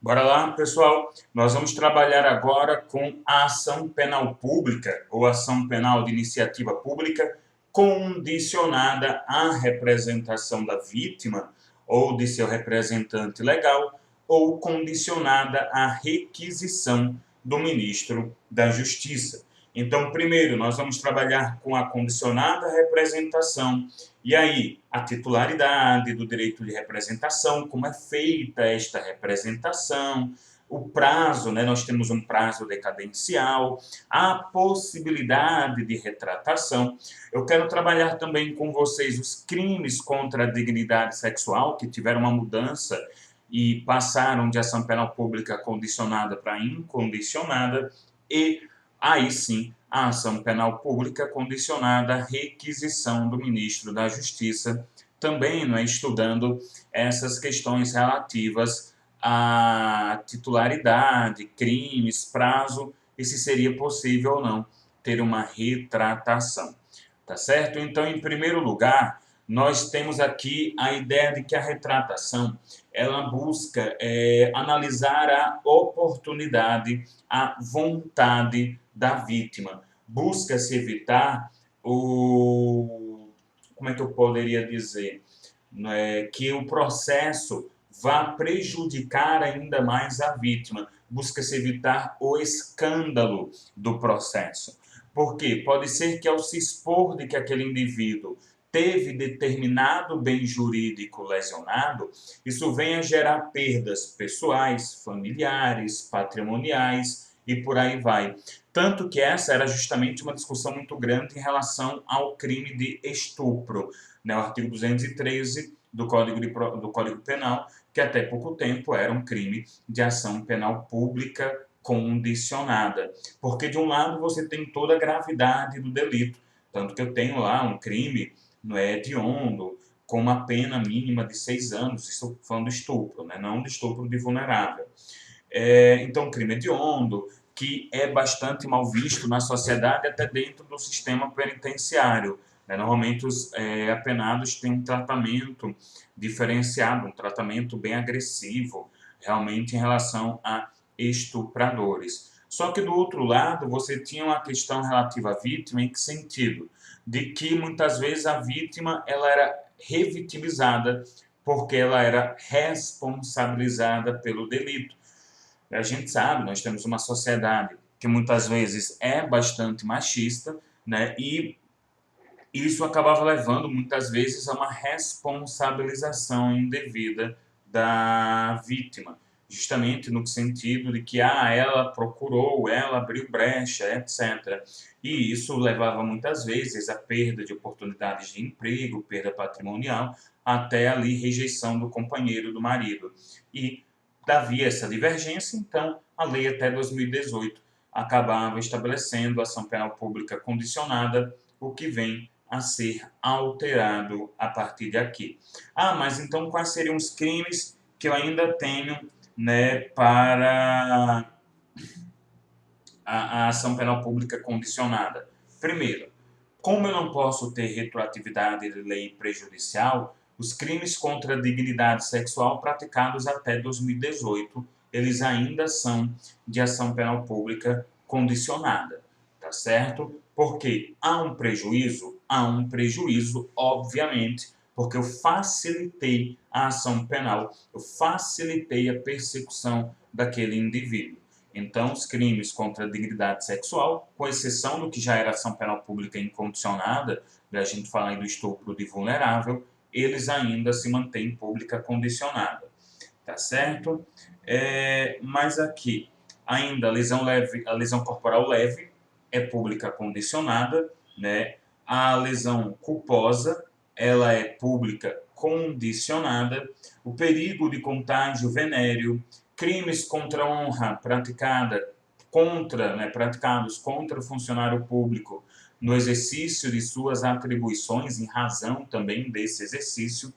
Bora lá, pessoal. Nós vamos trabalhar agora com a ação penal pública ou ação penal de iniciativa pública condicionada à representação da vítima ou de seu representante legal ou condicionada à requisição do ministro da Justiça. Então, primeiro, nós vamos trabalhar com a condicionada representação. E aí, a titularidade do direito de representação, como é feita esta representação, o prazo, né? Nós temos um prazo decadencial, a possibilidade de retratação. Eu quero trabalhar também com vocês os crimes contra a dignidade sexual, que tiveram uma mudança e passaram de ação penal pública condicionada para incondicionada, e aí sim a ação penal pública condicionada à requisição do ministro da Justiça, também estudando essas questões relativas à titularidade, crimes, prazo, e se seria possível ou não ter uma retratação. Tá certo? Então, em primeiro lugar, nós temos aqui a ideia de que a retratação ela busca analisar a oportunidade, a vontade da vítima. Busca-se evitar como é que eu poderia dizer? Que o processo vá prejudicar ainda mais a vítima. Busca-se evitar o escândalo do processo. Por quê? Pode ser que ao se expor de que aquele indivíduo teve determinado bem jurídico lesionado, isso venha gerar perdas pessoais, familiares, patrimoniais e por aí vai. Tanto que essa era justamente uma discussão muito grande em relação ao crime de estupro, né? O artigo 213 do Código Penal, que até pouco tempo era um crime de ação penal pública condicionada. Porque, de um lado, você tem toda a gravidade do delito, tanto que eu tenho lá um crime hediondo, com uma pena mínima de 6 anos, isso falando de estupro, né? Não de estupro de vulnerável. Então, crime hediondo, que é bastante mal visto na sociedade, até dentro do sistema penitenciário. Né? Normalmente, os apenados têm um tratamento diferenciado, um tratamento bem agressivo, realmente, em relação a estupradores. Só que, do outro lado, você tinha uma questão relativa à vítima, em que sentido? De que, muitas vezes, a vítima ela era revitimizada porque ela era responsabilizada pelo delito. A gente sabe, nós temos uma sociedade que muitas vezes é bastante machista, né? E isso acabava levando muitas vezes a uma responsabilização indevida da vítima, justamente no sentido de que ela procurou, ela abriu brecha, etc. E isso levava muitas vezes à perda de oportunidades de emprego, perda patrimonial, até ali rejeição do companheiro, do marido. E havia essa divergência, então a lei até 2018 acabava estabelecendo a ação penal pública condicionada, o que vem a ser alterado a partir de aqui. Mas então quais seriam os crimes que eu ainda tenho, né, para a ação penal pública condicionada? Primeiro, como eu não posso ter retroatividade de lei prejudicial, os crimes contra a dignidade sexual praticados até 2018, eles ainda são de ação penal pública condicionada, tá certo? Porque há um prejuízo, obviamente, porque eu facilitei a ação penal, eu facilitei a persecução daquele indivíduo. Então, os crimes contra a dignidade sexual, com exceção do que já era ação penal pública incondicionada, a gente fala aí do estupro de vulnerável, eles ainda se mantêm pública condicionada, tá certo? Mas aqui, ainda a lesão leve, a lesão corporal leve é pública condicionada, né? A lesão culposa, ela é pública condicionada, o perigo de contágio venéreo, crimes contra a honra praticados contra o funcionário público no exercício de suas atribuições, em razão também desse exercício,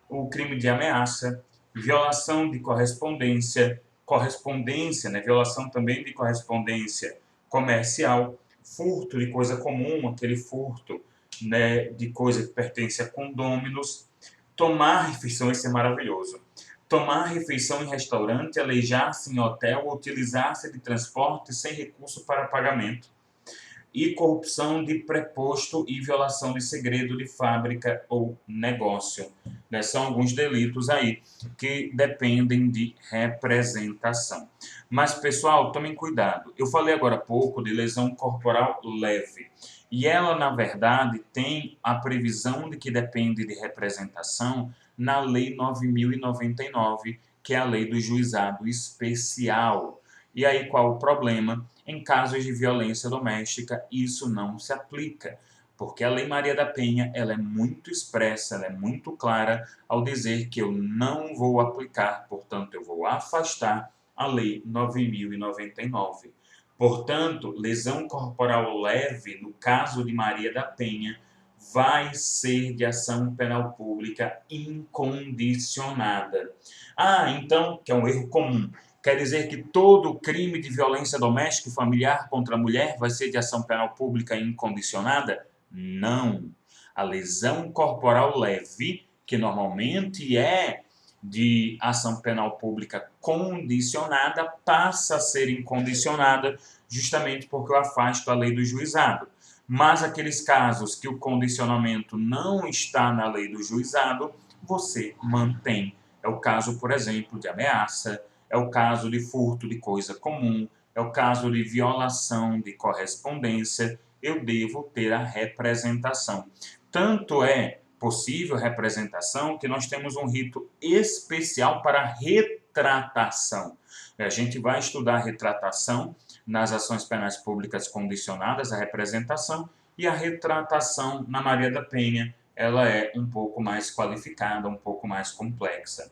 o crime de ameaça, violação de correspondência, né, violação também de correspondência comercial, furto de coisa comum, aquele furto, né, de coisa que pertence a condôminos, tomar refeição, isso é maravilhoso, tomar refeição em restaurante, alejar-se em hotel, utilizar-se de transporte sem recurso para pagamento, e corrupção de preposto e violação de segredo de fábrica ou negócio. Né? São alguns delitos aí que dependem de representação. Mas, pessoal, tomem cuidado. Eu falei agora há pouco de lesão corporal leve. E ela, na verdade, tem a previsão de que depende de representação na Lei 9.099, que é a Lei do Juizado Especial. E aí, qual o problema? Em casos de violência doméstica, isso não se aplica, porque a Lei Maria da Penha ela é muito expressa, ela é muito clara ao dizer que eu não vou aplicar, portanto, eu vou afastar a Lei 9.099. Portanto, lesão corporal leve, no caso de Maria da Penha, vai ser de ação penal pública incondicionada. Então, que é um erro comum, quer dizer que todo crime de violência doméstica e familiar contra a mulher vai ser de ação penal pública incondicionada? Não. A lesão corporal leve, que normalmente é de ação penal pública condicionada, passa a ser incondicionada justamente porque eu afasto a lei do juizado. Mas aqueles casos que o condicionamento não está na lei do juizado, você mantém. É o caso, por exemplo, de ameaça, é o caso de furto de coisa comum, é o caso de violação de correspondência, eu devo ter a representação. Tanto é possível representação que nós temos um rito especial para retratação. A gente vai estudar a retratação nas ações penais públicas condicionadas à representação, e a retratação na Maria da Penha, ela é um pouco mais qualificada, um pouco mais complexa.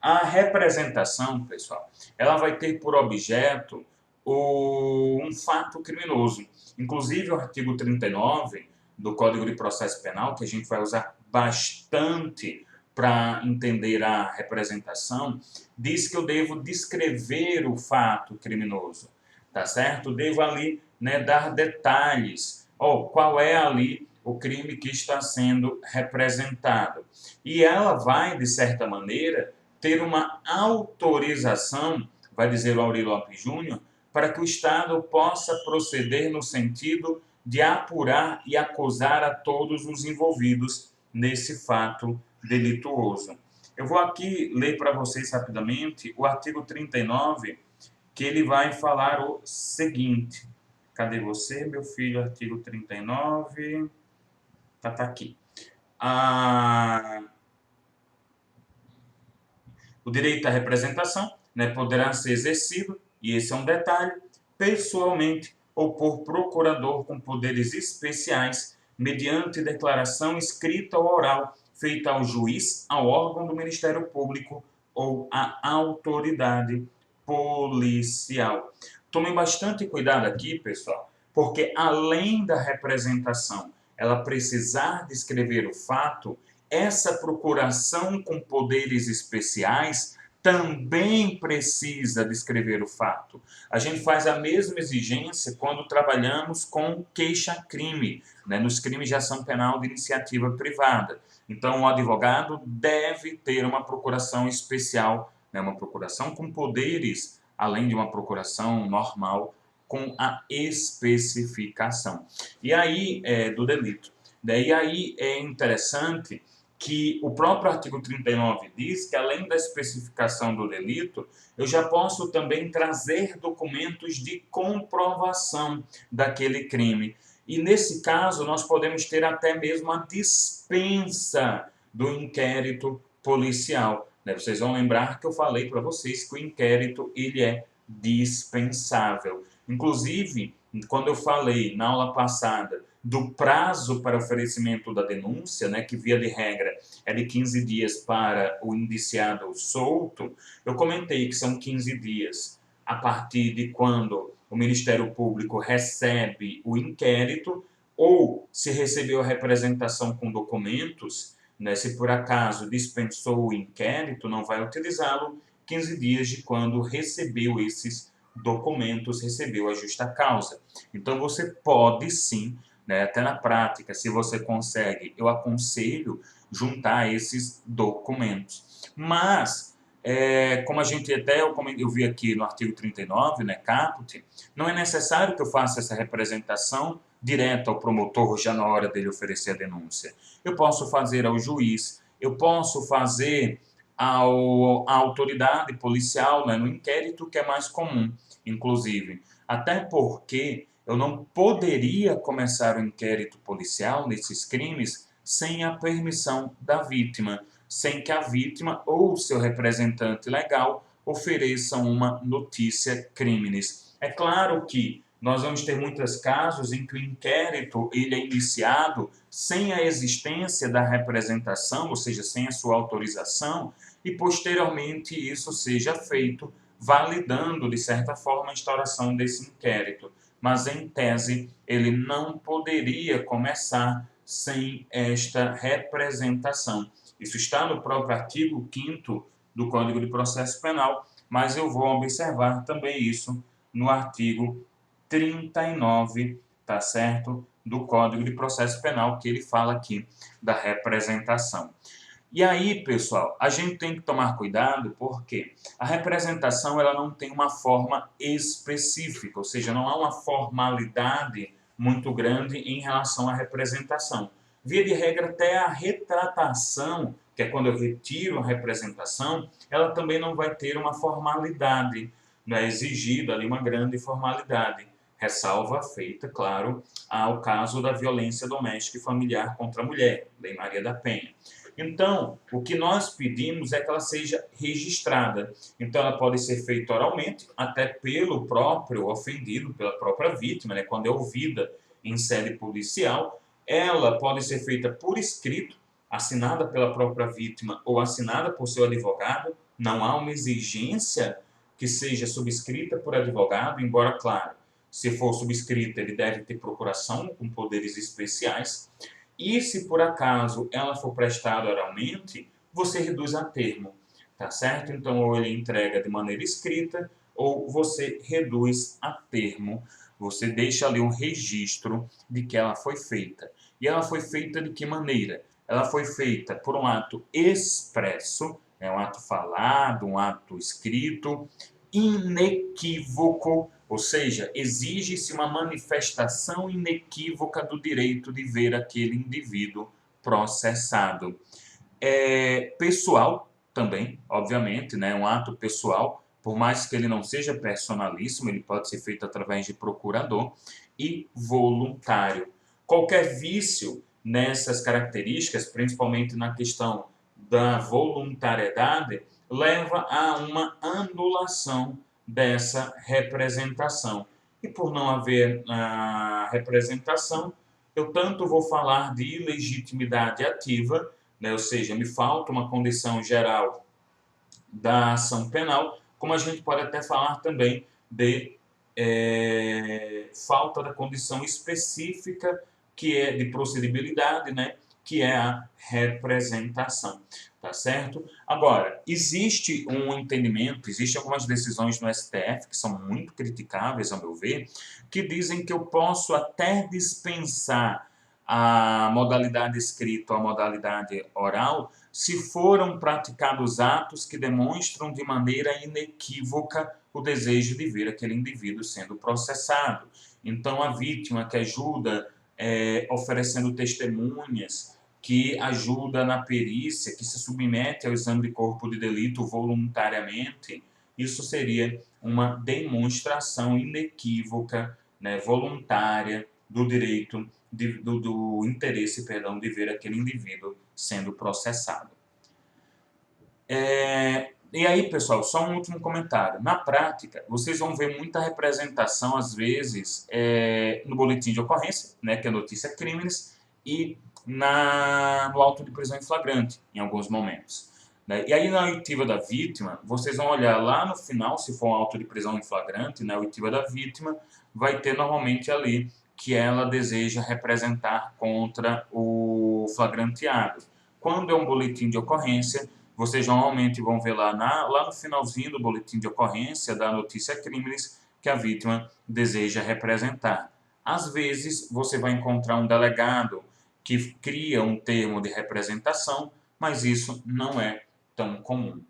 A representação, pessoal, ela vai ter por objeto um fato criminoso. Inclusive, o artigo 39 do Código de Processo Penal, que a gente vai usar bastante para entender a representação, diz que eu devo descrever o fato criminoso, tá certo? Devo ali, né, dar detalhes. Qual é ali o crime que está sendo representado. E ela vai, de certa maneira, ter uma autorização, vai dizer o Auri Lopes Júnior, para que o Estado possa proceder no sentido de apurar e acusar a todos os envolvidos nesse fato delituoso. Eu vou aqui ler para vocês rapidamente o artigo 39, que ele vai falar o seguinte. Cadê você, meu filho? Artigo 39. Tá aqui. O direito à representação, né, poderá ser exercido, e esse é um detalhe, pessoalmente ou por procurador com poderes especiais, mediante declaração escrita ou oral, feita ao juiz, ao órgão do Ministério Público ou à autoridade policial. Tomem bastante cuidado aqui, pessoal, porque além da representação ela precisar descrever o fato, essa procuração com poderes especiais também precisa descrever o fato. A gente faz a mesma exigência quando trabalhamos com queixa-crime, né, nos crimes de ação penal de iniciativa privada. Então, o advogado deve ter uma procuração especial, né, uma procuração com poderes, além de uma procuração normal, com a especificação. E aí, do delito. E aí é interessante que o próprio artigo 39 diz que, além da especificação do delito, eu já posso também trazer documentos de comprovação daquele crime. E, nesse caso, nós podemos ter até mesmo a dispensa do inquérito policial. Vocês vão lembrar que eu falei para vocês que o inquérito ele é dispensável. Inclusive, quando eu falei na aula passada do prazo para oferecimento da denúncia, né, que via de regra é de 15 dias para o indiciado solto, eu comentei que são 15 dias a partir de quando o Ministério Público recebe o inquérito, ou se recebeu a representação com documentos, né, se por acaso dispensou o inquérito, não vai utilizá-lo, 15 dias de quando recebeu esses documentos, recebeu a justa causa. Então, você pode sim, né, até na prática, se você consegue, eu aconselho juntar esses documentos. Mas, como a gente até, eu vi aqui no artigo 39, né, caput, não é necessário que eu faça essa representação direta ao promotor já na hora dele oferecer a denúncia. Eu posso fazer ao juiz, eu posso fazer à autoridade policial, né, no inquérito, que é mais comum, inclusive. Até porque eu não poderia começar o inquérito policial nesses crimes sem a permissão da vítima, sem que a vítima ou seu representante legal ofereçam uma notícia criminis. É claro que nós vamos ter muitos casos em que o inquérito ele é iniciado sem a existência da representação, ou seja, sem a sua autorização, e posteriormente isso seja feito, validando, de certa forma, a instauração desse inquérito. Mas, em tese, ele não poderia começar sem esta representação. Isso está no próprio artigo 5º do Código de Processo Penal, mas eu vou observar também isso no artigo 39, tá certo? Do Código de Processo Penal, que ele fala aqui da representação. E aí, pessoal, a gente tem que tomar cuidado porque a representação ela não tem uma forma específica, ou seja, não há uma formalidade muito grande em relação à representação. Via de regra, até a retratação, que é quando eu retiro a representação, ela também não vai ter uma formalidade, não é exigida ali uma grande formalidade. Ressalva feita, claro, ao caso da violência doméstica e familiar contra a mulher, Lei Maria da Penha. Então, o que nós pedimos é que ela seja registrada. Então, ela pode ser feita oralmente, até pelo próprio ofendido, pela própria vítima, né, quando é ouvida em sede policial. Ela pode ser feita por escrito, assinada pela própria vítima ou assinada por seu advogado. Não há uma exigência que seja subscrita por advogado, embora, claro, se for subscrita, ele deve ter procuração com poderes especiais. E se por acaso ela for prestada oralmente, você reduz a termo, tá certo? Então, ou ele entrega de maneira escrita, ou você reduz a termo. Você deixa ali um registro de que ela foi feita. E ela foi feita de que maneira? Ela foi feita por um ato expresso, um ato falado, um ato escrito, inequívoco, ou seja, exige-se uma manifestação inequívoca do direito de ver aquele indivíduo processado. Pessoal também, obviamente, né? Um ato pessoal, por mais que ele não seja personalíssimo, ele pode ser feito através de procurador, e voluntário. Qualquer vício nessas características, principalmente na questão da voluntariedade, leva a uma anulação dessa representação. E por não haver a representação, eu tanto vou falar de ilegitimidade ativa, né, ou seja, me falta uma condição geral da ação penal, como a gente pode até falar também de falta da condição específica que é de procedibilidade, né, que é a representação, tá certo? Agora, existe um entendimento, existem algumas decisões no STF que são muito criticáveis, ao meu ver, que dizem que eu posso até dispensar a modalidade escrita ou a modalidade oral se foram praticados atos que demonstram de maneira inequívoca o desejo de ver aquele indivíduo sendo processado. Então, a vítima que ajuda oferecendo testemunhas, que ajuda na perícia, que se submete ao exame de corpo de delito voluntariamente, isso seria uma demonstração inequívoca, né, voluntária do direito, do interesse, perdão, de ver aquele indivíduo sendo processado. E aí, pessoal, só um último comentário. Na prática, vocês vão ver muita representação, às vezes, no boletim de ocorrência, né, que é notícia crimes, e no auto de prisão em flagrante, em alguns momentos. Né? E aí, na oitiva da vítima, vocês vão olhar lá no final, se for um auto de prisão em flagrante, na oitiva da vítima, vai ter normalmente ali que ela deseja representar contra o flagranteado. Quando é um boletim de ocorrência, vocês normalmente vão ver lá no finalzinho do boletim de ocorrência da notícia crimes que a vítima deseja representar. Às vezes, você vai encontrar um delegado que cria um termo de representação, mas isso não é tão comum.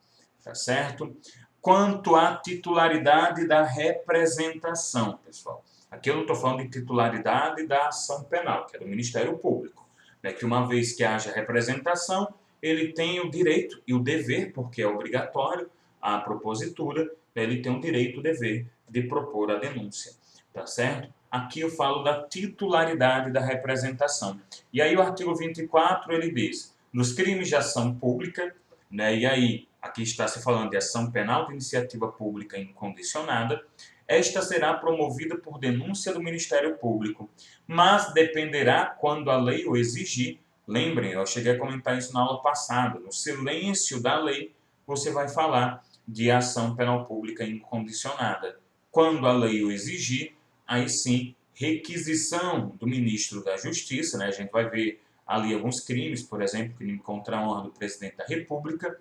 tá certo? Quanto à titularidade da representação, pessoal. Aqui eu não estou falando de titularidade da ação penal, que é do Ministério Público, né? Que uma vez que haja representação, ele tem o direito e o dever, porque é obrigatório a propositura, né? Ele tem o direito e o dever de propor a denúncia, tá certo? Aqui eu falo da titularidade da representação. E aí o artigo 24, ele diz, nos crimes de ação pública, né? E aí, aqui está se falando de ação penal de iniciativa pública incondicionada, esta será promovida por denúncia do Ministério Público, mas dependerá quando a lei o exigir. Lembrem, eu cheguei a comentar isso na aula passada, no silêncio da lei, você vai falar de ação penal pública incondicionada. Quando a lei o exigir, aí sim, requisição do ministro da Justiça, né? A gente vai ver ali alguns crimes, por exemplo, crime contra a honra do presidente da República,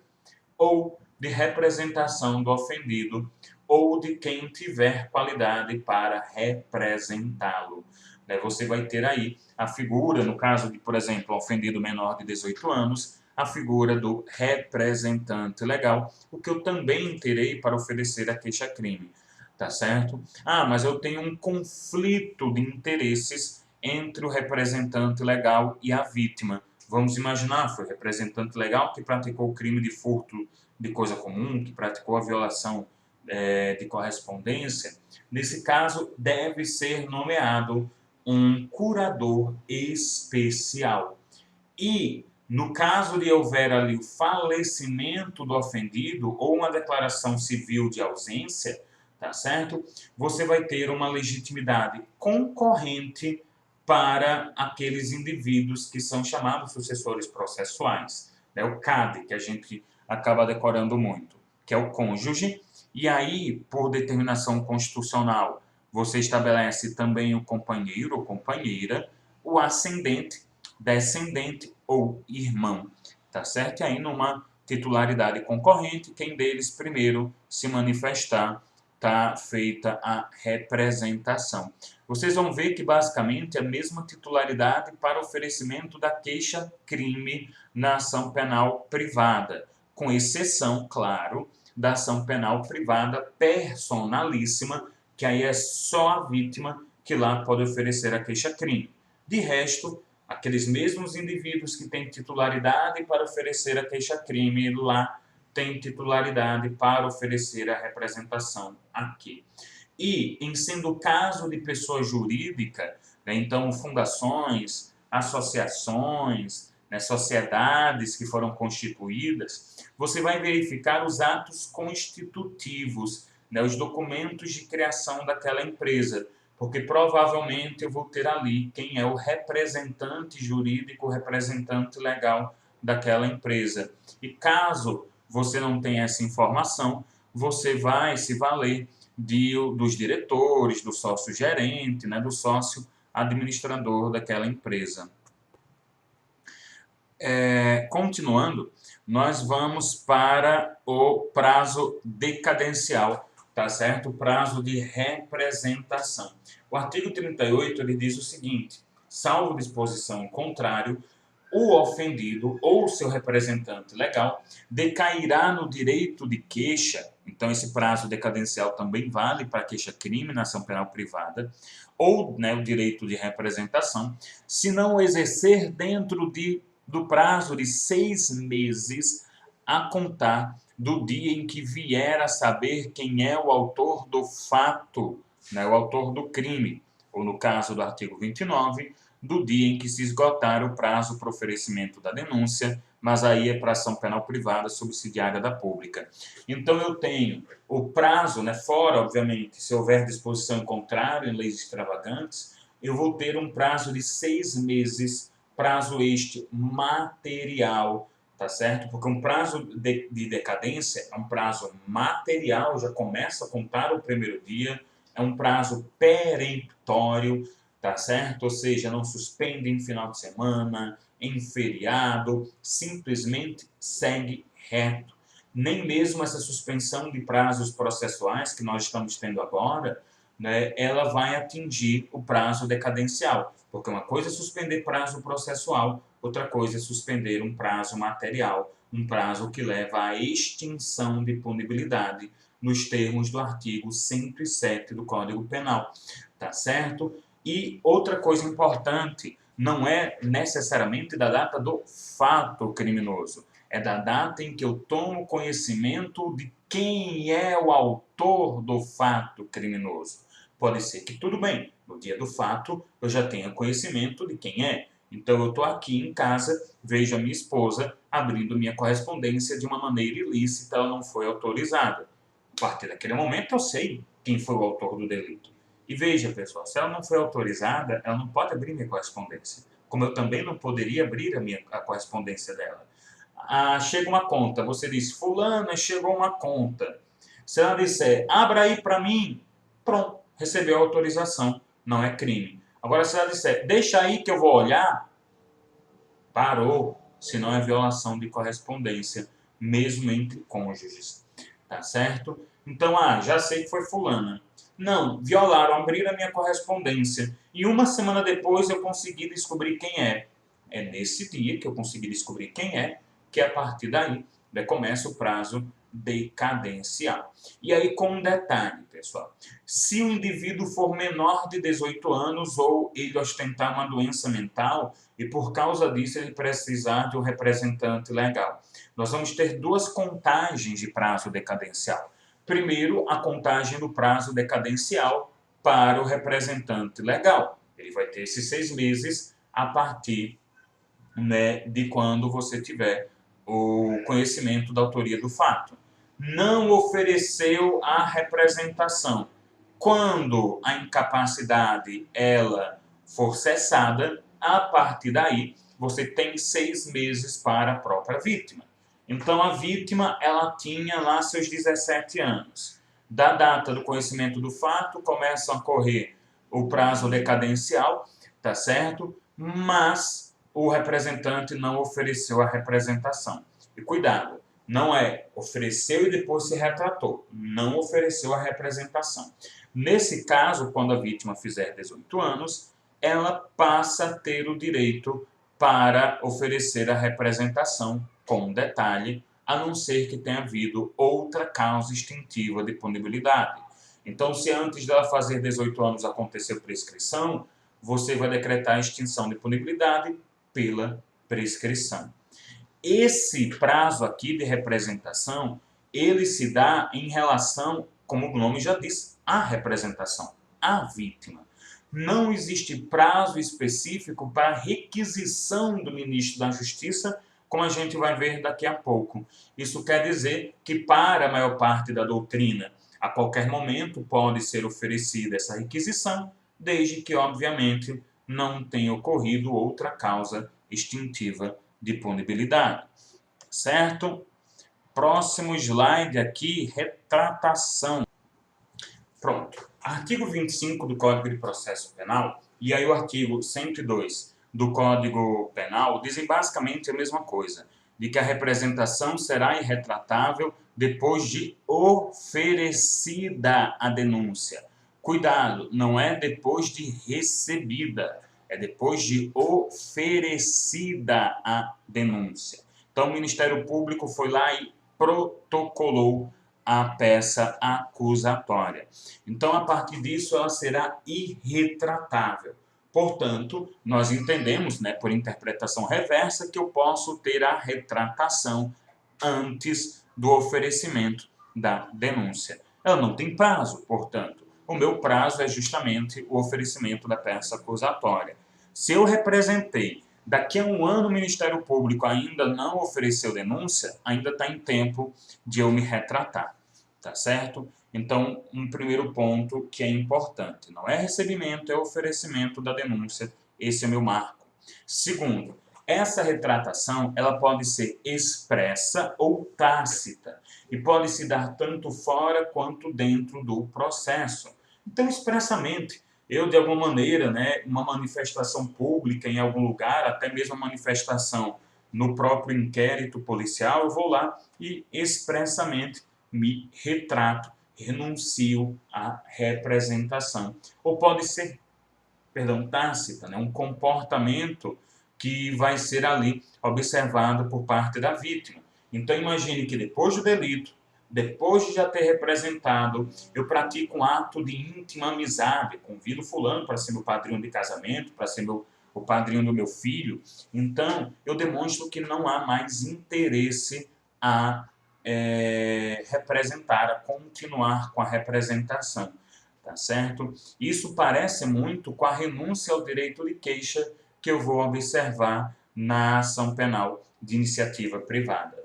ou de representação do ofendido, ou de quem tiver qualidade para representá-lo. Você vai ter aí a figura, no caso de, por exemplo, ofendido menor de 18 anos, a figura do representante legal, o que eu também terei para oferecer a queixa-crime, tá certo? Ah, mas eu tenho um conflito de interesses entre o representante legal e a vítima. Vamos imaginar, foi o representante legal que praticou o crime de furto de coisa comum, que praticou a violação de correspondência. Nesse caso, deve ser nomeado um curador especial. E, no caso de houver ali o falecimento do ofendido ou uma declaração civil de ausência, tá certo? Você vai ter uma legitimidade concorrente para aqueles indivíduos que são chamados sucessores processuais. É o CAD, que a gente acaba decorando muito, que é o cônjuge, e aí, por determinação constitucional, você estabelece também o companheiro ou companheira, o ascendente, descendente ou irmão, tá certo? E aí, numa titularidade concorrente, quem deles primeiro se manifestar, tá feita a representação. Vocês vão ver que, basicamente, é a mesma titularidade para oferecimento da queixa-crime na ação penal privada, com exceção, claro, da ação penal privada personalíssima, que aí é só a vítima que lá pode oferecer a queixa-crime. De resto, aqueles mesmos indivíduos que têm titularidade para oferecer a queixa-crime lá têm titularidade para oferecer a representação aqui. E, em sendo o caso de pessoa jurídica, né, então fundações, associações, né, sociedades que foram constituídas, você vai verificar os atos constitutivos, né, os documentos de criação daquela empresa, porque provavelmente eu vou ter ali quem é o representante jurídico, o representante legal daquela empresa. E caso você não tenha essa informação, você vai se valer dos diretores, do sócio-gerente, né, do sócio administrador daquela empresa. Continuando, nós vamos para o prazo decadencial, tá certo? O prazo de representação. O artigo 38, ele diz o seguinte: salvo disposição em contrário, o ofendido ou seu representante legal decairá no direito de queixa, então esse prazo decadencial também vale para queixa-crime na ação penal privada, ou, né, o direito de representação, se não exercer dentro do prazo de 6 meses a contar do dia em que vier a saber quem é o autor do fato, né, o autor do crime, ou no caso do artigo 29, do dia em que se esgotar o prazo para oferecimento da denúncia, mas aí é para ação penal privada subsidiária da pública. Então eu tenho o prazo, né, fora, obviamente, se houver disposição em contrário em leis extravagantes, eu vou ter um prazo de 6 meses, prazo este material, tá certo? Porque um prazo de decadência é um prazo material, já começa a contar o primeiro dia, é um prazo peremptório, tá certo? Ou seja, não suspende em final de semana, em feriado, simplesmente segue reto. Nem mesmo essa suspensão de prazos processuais que nós estamos tendo agora, né, ela vai atingir o prazo decadencial, porque uma coisa é suspender prazo processual, outra coisa é suspender um prazo material, um prazo que leva à extinção de punibilidade nos termos do artigo 107 do Código Penal, tá certo? E outra coisa importante, não é necessariamente da data do fato criminoso, é da data em que eu tomo conhecimento de quem é o autor do fato criminoso. Pode ser que tudo bem, no dia do fato eu já tenha conhecimento de quem é. Então eu estou aqui em casa, vejo a minha esposa abrindo minha correspondência de uma maneira ilícita, ela não foi autorizada. A partir daquele momento eu sei quem foi o autor do delito. E veja, pessoal, se ela não foi autorizada, ela não pode abrir minha correspondência. Como eu também não poderia abrir a correspondência dela. Chega uma conta, você diz, fulana, chegou uma conta. Se ela disser, abra aí para mim, pronto, recebeu a autorização, não é crime. Agora, se ela disser, deixa aí que eu vou olhar, parou, senão é violação de correspondência, mesmo entre cônjuges, tá certo? Então, já sei que foi fulana. Não, violaram, abriram a minha correspondência. E uma semana depois eu consegui descobrir quem é. É nesse dia que eu consegui descobrir quem é, que a partir daí começa o prazo decadencial. E aí com um detalhe, pessoal. Se o indivíduo for menor de 18 anos ou ele ostentar uma doença mental e por causa disso ele precisar de um representante legal, nós vamos ter duas contagens de prazo decadencial. Primeiro, a contagem do prazo decadencial para o representante legal. Ele vai ter esses 6 meses a partir, de quando você tiver o conhecimento da autoria do fato. Não ofereceu a representação. Quando a incapacidade ela for cessada, a partir daí você tem 6 meses para a própria vítima. Então a vítima ela tinha lá seus 17 anos. Da data do conhecimento do fato começa a correr o prazo decadencial, tá certo? Mas o representante não ofereceu a representação. E cuidado, não é ofereceu e depois se retratou, não ofereceu a representação. Nesse caso, quando a vítima fizer 18 anos, ela passa a ter o direito para oferecer a representação, com detalhe, a não ser que tenha havido outra causa extintiva de punibilidade. Então, se antes dela fazer 18 anos aconteceu prescrição, você vai decretar a extinção de punibilidade pela prescrição. Esse prazo aqui de representação, ele se dá em relação, como o nome já diz, à representação, à vítima. Não existe prazo específico para requisição do ministro da Justiça, como a gente vai ver daqui a pouco. Isso quer dizer que para a maior parte da doutrina, a qualquer momento pode ser oferecida essa requisição, desde que, obviamente, não tenha ocorrido outra causa extintiva de punibilidade. Certo? Próximo slide aqui, retratação. Pronto. Artigo 25 do Código de Processo Penal e aí o artigo 102 do Código Penal dizem basicamente a mesma coisa, de que a representação será irretratável depois de oferecida a denúncia. Cuidado, não é depois de recebida, é depois de oferecida a denúncia. Então, o Ministério Público foi lá e protocolou a peça acusatória. Então, a partir disso, ela será irretratável. Portanto, nós entendemos, por interpretação reversa, que eu posso ter a retratação antes do oferecimento da denúncia. Ela não tem prazo, portanto. O meu prazo é justamente o oferecimento da peça acusatória. Se eu representei, daqui a um ano o Ministério Público ainda não ofereceu denúncia, ainda está em tempo de eu me retratar, tá certo? Então, um primeiro ponto que é importante, não é recebimento, é oferecimento da denúncia, esse é meu marco. Segundo, essa retratação ela pode ser expressa ou tácita e pode se dar tanto fora quanto dentro do processo. Então, expressamente, eu, de alguma maneira, uma manifestação pública em algum lugar, até mesmo uma manifestação no próprio inquérito policial, eu vou lá e expressamente me retrato, renuncio à representação. Ou pode ser, tácita, um comportamento que vai ser ali observado por parte da vítima. Então imagine que depois do delito, depois de já ter representado, eu pratico um ato de íntima amizade, convido fulano para ser meu padrinho de casamento, para ser o padrinho do meu filho. Então, eu demonstro que não há mais interesse a representar, a continuar com a representação, tá certo? Isso parece muito com a renúncia ao direito de queixa que eu vou observar na ação penal de iniciativa privada.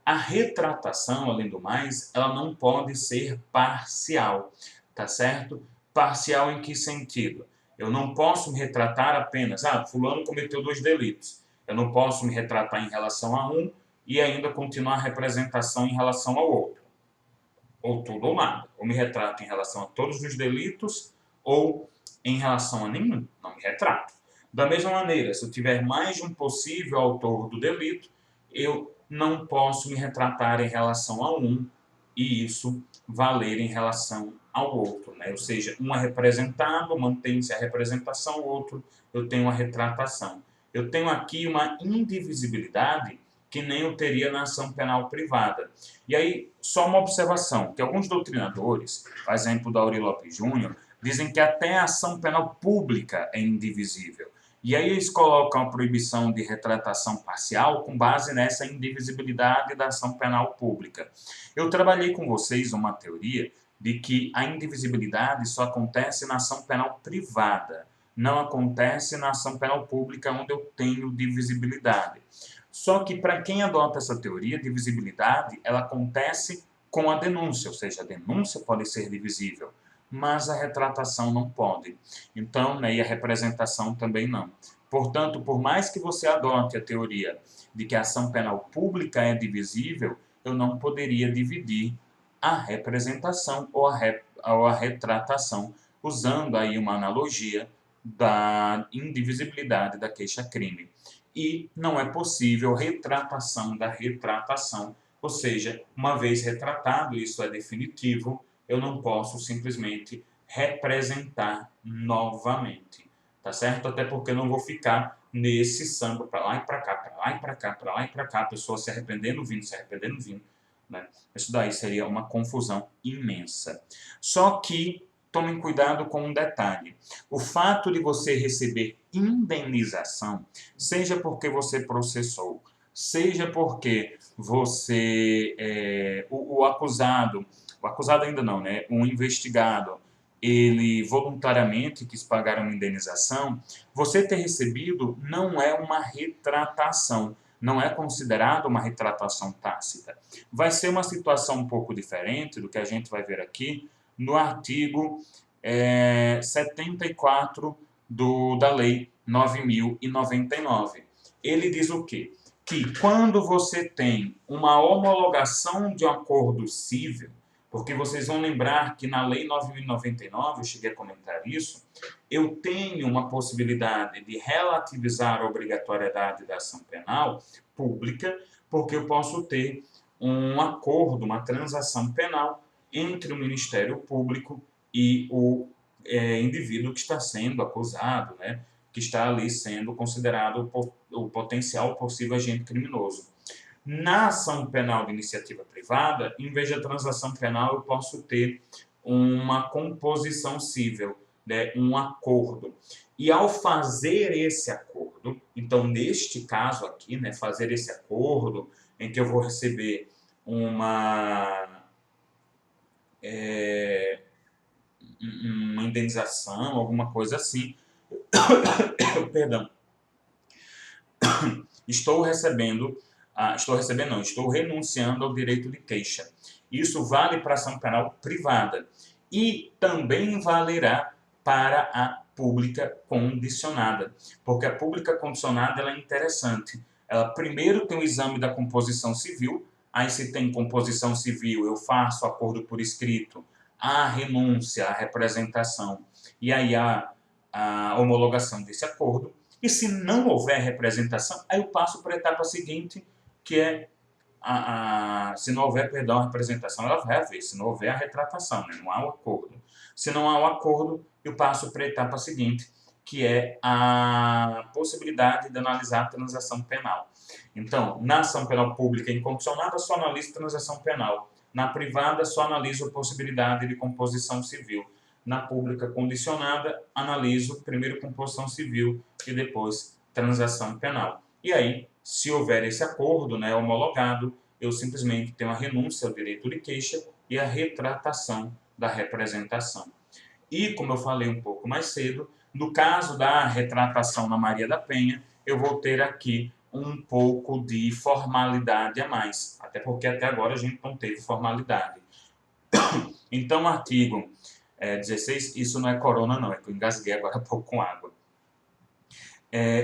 A retratação, além do mais, ela não pode ser parcial, tá certo? Parcial em que sentido? Eu não posso me retratar apenas, fulano cometeu 2 delitos. Eu não posso me retratar em relação a um e ainda continuar a representação em relação ao outro. Ou tudo ou nada. Ou me retrato em relação a todos os delitos ou em relação a nenhum. Não me retrato. Da mesma maneira, se eu tiver mais de um possível autor do delito, eu não posso me retratar em relação a um e isso valer em relação ao outro, né? Ou seja, um é representado, mantém-se a representação, o outro eu tenho a retratação. Eu tenho aqui uma indivisibilidade que nem eu teria na ação penal privada. E aí, só uma observação, que alguns doutrinadores, por exemplo, da Auri Lopes Júnior, dizem que até a ação penal pública é indivisível. E aí eles colocam a proibição de retratação parcial com base nessa indivisibilidade da ação penal pública. Eu trabalhei com vocês uma teoria de que a indivisibilidade só acontece na ação penal privada, não acontece na ação penal pública onde eu tenho divisibilidade. Só que para quem adota essa teoria, divisibilidade, ela acontece com a denúncia, ou seja, a denúncia pode ser divisível, mas a retratação não pode. Então, né, e a representação também não. Portanto, por mais que você adote a teoria de que a ação penal pública é divisível, eu não poderia dividir a representação ou a retratação, usando aí uma analogia da indivisibilidade da queixa-crime. E não é possível retratação da retratação, ou seja, uma vez retratado, isso é definitivo, eu não posso simplesmente representar novamente, tá certo? Até porque eu não vou ficar nesse samba para lá e para cá, para lá e para cá, para lá e para cá, a pessoa se arrependendo, vindo, se arrependendo, vindo, né? Isso daí seria uma confusão imensa. Só que tomem cuidado com um detalhe. O fato de você receber indenização, seja porque você processou, seja porque você, o acusado ainda não, né? O investigado, ele voluntariamente quis pagar uma indenização, você ter recebido não é uma retratação, não é considerado uma retratação tácita. Vai ser uma situação um pouco diferente do que a gente vai ver aqui no artigo 74 da Lei 9.099. Ele diz o quê? Que quando você tem uma homologação de um acordo civil, porque vocês vão lembrar que na Lei 9.099, eu cheguei a comentar isso, eu tenho uma possibilidade de relativizar a obrigatoriedade da ação penal pública, porque eu posso ter um acordo, uma transação penal entre o Ministério Público e o indivíduo que está sendo acusado, né, que está ali sendo considerado o potencial possível agente criminoso. Na ação penal de iniciativa privada, em vez da transação penal, eu posso ter uma composição civil, né, um acordo. E ao fazer esse acordo, então neste caso aqui, né, fazer esse acordo em que eu vou receber uma indenização, alguma coisa assim, perdão, estou renunciando ao direito de queixa. Isso vale para a ação penal privada e também valerá para a pública condicionada, porque a pública condicionada ela é interessante. Ela primeiro tem o exame da composição civil, aí se tem composição civil, eu faço acordo por escrito, a renúncia, a representação, e aí a homologação desse acordo. E se não houver representação, aí eu passo para a etapa seguinte, que é se não houver, perdão, a representação, ela vai haver, se não houver a retratação, né? Não há o acordo. Se não há o acordo, eu passo para a etapa seguinte, que é a possibilidade de analisar a transação penal. Então, na ação penal pública incondicionada, só analiso transação penal. Na privada, só analiso a possibilidade de composição civil. Na pública condicionada, analiso primeiro composição civil e depois transação penal. E aí, se houver esse acordo, né, homologado, eu simplesmente tenho a renúncia ao direito de queixa e a retratação da representação. E, como eu falei um pouco mais cedo, no caso da retratação na Maria da Penha, eu vou ter aqui um pouco de formalidade a mais, até porque até agora a gente não teve formalidade. Então, o artigo 16, isso não é corona não, é que eu engasguei agora há pouco com água.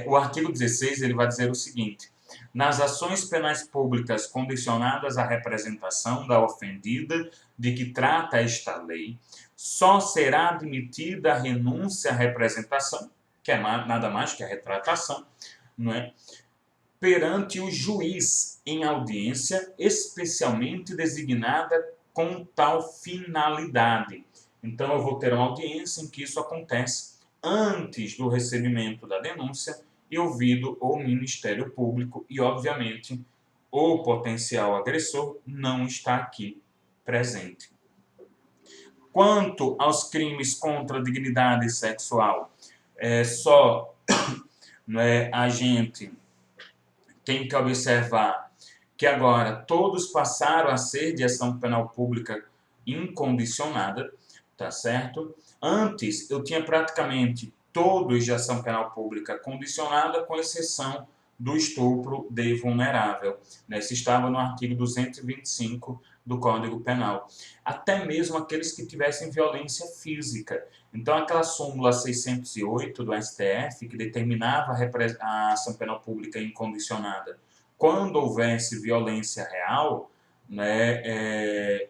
O artigo 16 ele vai dizer o seguinte: nas ações penais públicas condicionadas à representação da ofendida de que trata esta lei, só será admitida a renúncia à representação, que é nada mais que a retratação, não é? Perante o juiz em audiência especialmente designada com tal finalidade. Então, eu vou ter uma audiência em que isso acontece antes do recebimento da denúncia e ouvido o Ministério Público e, obviamente, o potencial agressor não está aqui presente. Quanto aos crimes contra a dignidade sexual, só a gente tem que observar que agora todos passaram a ser de ação penal pública incondicionada, tá certo? Antes eu tinha praticamente todos de ação penal pública condicionada, com exceção do estupro de vulnerável. Isso estava no artigo 225 do Código Penal. Até mesmo aqueles que tivessem violência física. Então, aquela súmula 608 do STF, que determinava a ação penal pública incondicionada quando houvesse violência real, né,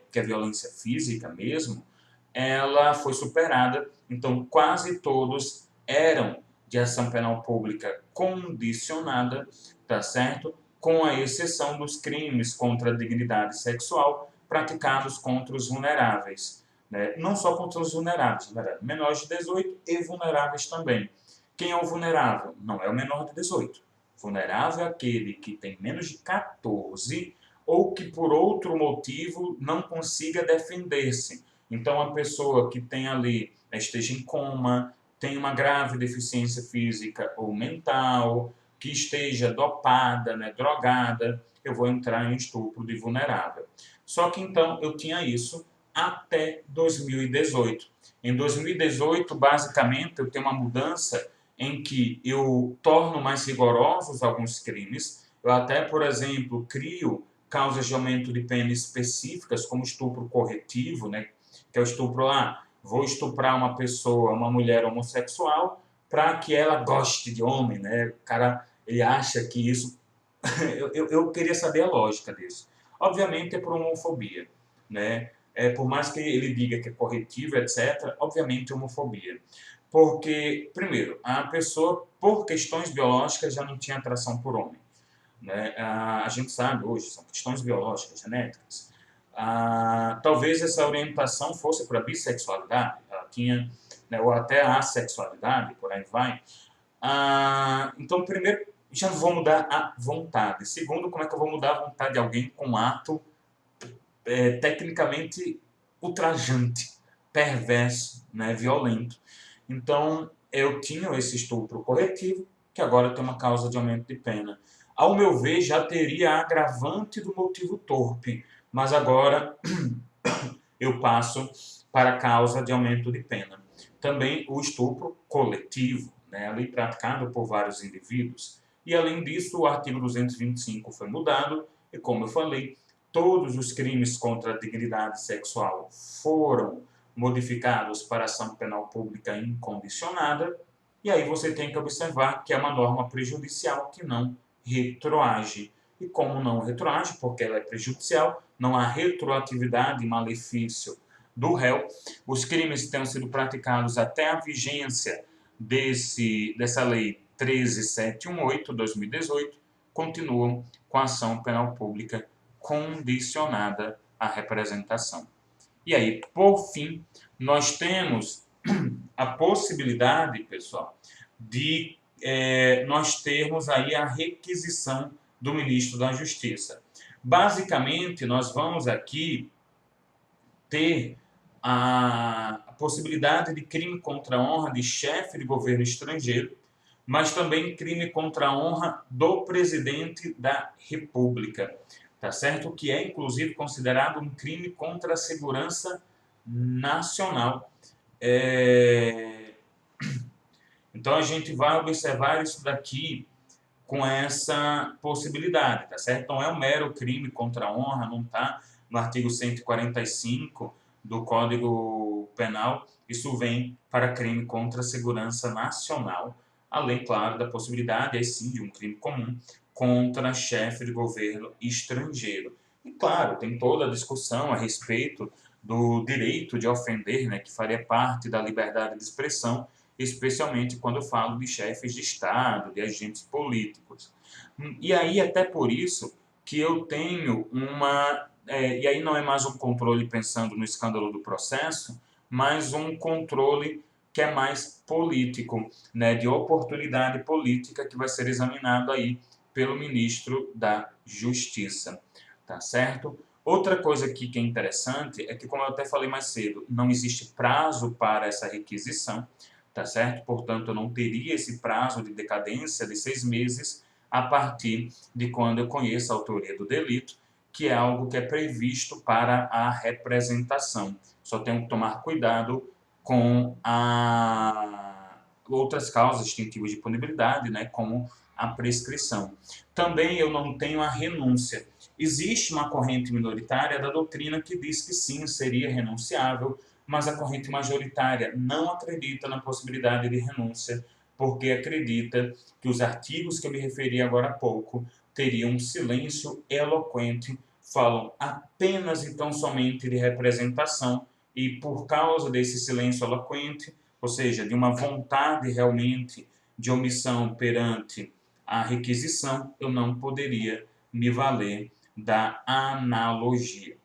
que é violência física mesmo, ela foi superada. Então, quase todos eram de ação penal pública condicionada, tá certo? Com a exceção dos crimes contra a dignidade sexual praticados contra os vulneráveis. Né? Não só contra os vulneráveis, menores de 18 e vulneráveis também. Quem é o vulnerável? Não é o menor de 18. Vulnerável é aquele que tem menos de 14 ou que por outro motivo não consiga defender-se. Então, a pessoa que tem ali, esteja em coma, tem uma grave deficiência física ou mental, que esteja dopada, né, drogada, eu vou entrar em estupro de vulnerável. Só que então eu tinha isso até 2018. Em 2018, basicamente, eu tenho uma mudança em que eu torno mais rigorosos alguns crimes. Eu até, por exemplo, crio causas de aumento de pena específicas, como estupro corretivo, né, que é o estupro lá. Vou estuprar uma pessoa, uma mulher homossexual, para que ela goste de homem, né? O cara, ele acha que isso... eu queria saber a lógica disso. Obviamente é por homofobia, né? Por mais que ele diga que é corretivo, etc., obviamente é homofobia. Porque, primeiro, a pessoa, por questões biológicas, já não tinha atração por homem. Né? A gente sabe hoje, são questões biológicas, genéticas. Talvez essa orientação fosse para a bissexualidade, ela tinha, né, ou até a assexualidade, por aí vai. Então, primeiro, já não vou mudar a vontade. Segundo, como é que eu vou mudar a vontade de alguém com um ato tecnicamente ultrajante, perverso, né, violento? Então, eu tinha esse estupro corretivo, que agora tem uma causa de aumento de pena. Ao meu ver, já teria a agravante do motivo torpe, mas agora eu passo para a causa de aumento de pena. Também o estupro coletivo, né, ali praticado por vários indivíduos. E, além disso, o artigo 225 foi mudado e, como eu falei, todos os crimes contra a dignidade sexual foram modificados para ação penal pública incondicionada. E aí você tem que observar que é uma norma prejudicial que não retroage. E como não retroage, porque ela é prejudicial, não há retroatividade e malefício do réu, os crimes que tenham sido praticados até a vigência dessa lei 13718/2018 continuam com a ação penal pública condicionada à representação. E aí, por fim, nós temos a possibilidade, pessoal, de nós termos aí a requisição do ministro da Justiça. Basicamente, nós vamos aqui ter a possibilidade de crime contra a honra de chefe de governo estrangeiro, mas também crime contra a honra do presidente da República, tá certo? Que é, inclusive, considerado um crime contra a segurança nacional. Então, a gente vai observar isso daqui com essa possibilidade, tá certo? Não é um mero crime contra a honra, não está no artigo 145 do Código Penal, isso vem para crime contra a segurança nacional, além, claro, da possibilidade, aí sim, de um crime comum contra chefe de governo estrangeiro. E, claro, tem toda a discussão a respeito do direito de ofender, né, que faria parte da liberdade de expressão, especialmente quando eu falo de chefes de Estado, de agentes políticos. E aí, até por isso, que eu tenho e aí não é mais um controle pensando no escândalo do processo, mas um controle que é mais político, né, de oportunidade política que vai ser examinado aí pelo ministro da Justiça, tá certo? Outra coisa aqui que é interessante é que, como eu até falei mais cedo, não existe prazo para essa requisição, tá certo? Portanto, eu não teria esse prazo de decadência de 6 meses a partir de quando eu conheço a autoria do delito, que é algo que é previsto para a representação. Só tenho que tomar cuidado com outras causas extintivas de punibilidade, né, como a prescrição. Também eu não tenho a renúncia. Existe uma corrente minoritária da doutrina que diz que sim, seria renunciável, mas a corrente majoritária não acredita na possibilidade de renúncia, porque acredita que os artigos que eu me referi agora há pouco teriam um silêncio eloquente, falam apenas e tão somente de representação, e por causa desse silêncio eloquente, ou seja, de uma vontade realmente de omissão perante a requisição, eu não poderia me valer da analogia,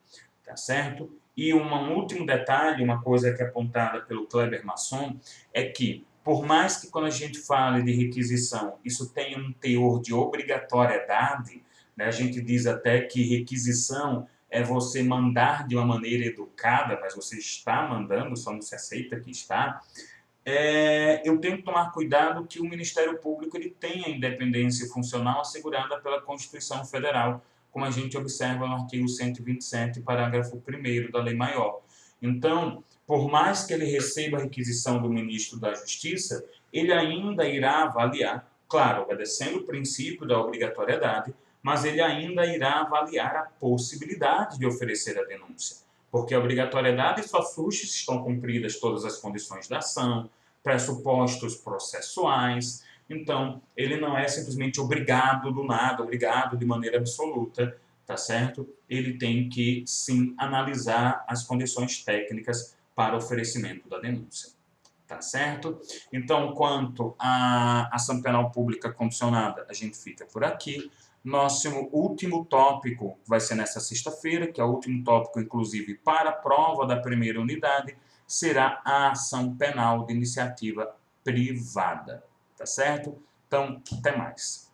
tá certo? E um último detalhe, uma coisa que é apontada pelo Kleber Masson, é que, por mais que quando a gente fale de requisição, isso tenha um teor de obrigatoriedade, né, a gente diz até que requisição é você mandar de uma maneira educada, mas você está mandando, só não se aceita que está, eu tenho que tomar cuidado que o Ministério Público ele tenha independência funcional assegurada pela Constituição Federal, como a gente observa no artigo 127, parágrafo 1º da Lei Maior. Então, por mais que ele receba a requisição do Ministro da Justiça, ele ainda irá avaliar, claro, obedecendo o princípio da obrigatoriedade, mas ele ainda irá avaliar a possibilidade de oferecer a denúncia, porque a obrigatoriedade só surge se estão cumpridas todas as condições da ação, pressupostos processuais. Então, ele não é simplesmente obrigado do nada, obrigado de maneira absoluta, tá certo? Ele tem que, sim, analisar as condições técnicas para oferecimento da denúncia, tá certo? Então, quanto à ação penal pública condicionada, a gente fica por aqui. Nosso último tópico vai ser nessa sexta-feira, que é o último tópico, inclusive, para a prova da primeira unidade, será a ação penal de iniciativa privada, tá certo? Então, até mais.